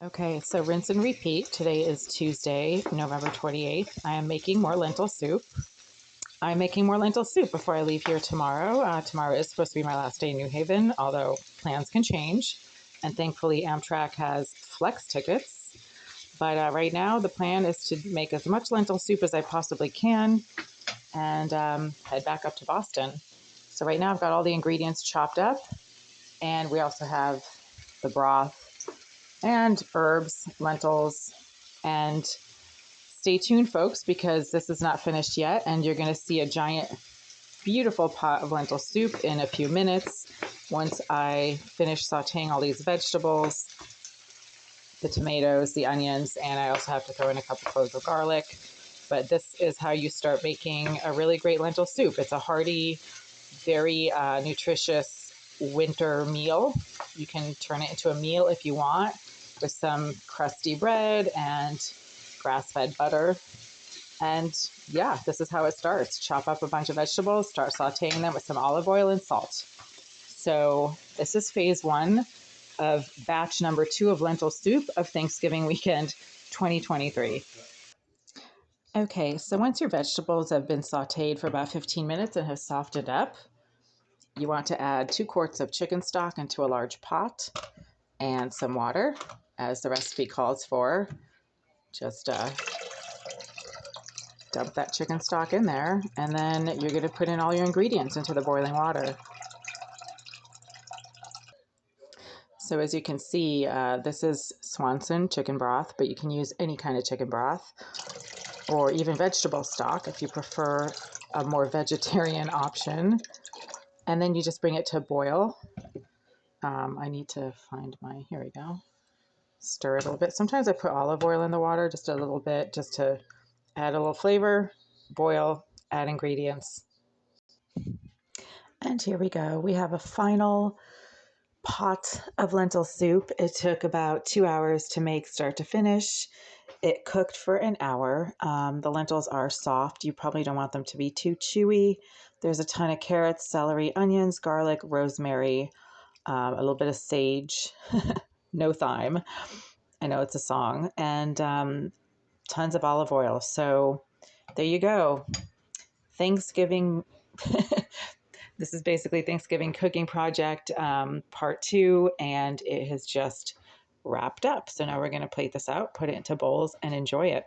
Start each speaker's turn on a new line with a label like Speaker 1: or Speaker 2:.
Speaker 1: Okay, so rinse and repeat. Today is Tuesday, November 28th. I am making more lentil soup. I'm making more lentil soup before I leave here tomorrow. Tomorrow is supposed to be my last day in New Haven, although plans can change. And thankfully, Amtrak has flex tickets. But right now, the plan is to make as much lentil soup as I possibly can and head back up to Boston. So right now, I've got all the ingredients chopped up, and we also have the broth and herbs, lentils, and stay tuned, folks, because this is not finished yet, and you're going to see a giant, beautiful pot of lentil soup in a few minutes once I finish sauteing all these vegetables, the tomatoes, the onions, and I also have to throw in a couple cloves of garlic. But this is how you start making a really great lentil soup. It's a hearty, very nutritious winter meal. You can turn it into a meal if you want, with some crusty bread and grass-fed butter. And yeah, this is how it starts. Chop up a bunch of vegetables, start sauteing them with some olive oil and salt. So this is phase one of batch number 2 of lentil soup of Thanksgiving weekend 2023. Okay, so once your vegetables have been sauteed for about 15 minutes and have softened up, you want to add 2 quarts of chicken stock into a large pot and some water, as the recipe calls for. Just dump that chicken stock in there, and then you're going to put in all your ingredients into the boiling water. So as you can see, this is Swanson chicken broth, but you can use any kind of chicken broth or even vegetable stock if you prefer a more vegetarian option. And then you just bring it to a boil. I need to find my, here we go. Stir it a little bit. Sometimes I put olive oil in the water, just a little bit, just to add a little flavor. Boil, add ingredients. And here we go. We have a final pot of lentil soup. It took about 2 hours to make start to finish. It cooked for an hour. The lentils are soft. You probably don't want them to be too chewy. There's a ton of carrots, celery, onions, garlic, rosemary, a little bit of sage, no thyme. I know it's a song, and tons of olive oil. So there you go. Thanksgiving. This is basically Thanksgiving cooking project part 2, and it has just wrapped up. So now we're going to plate this out, put it into bowls, and enjoy it.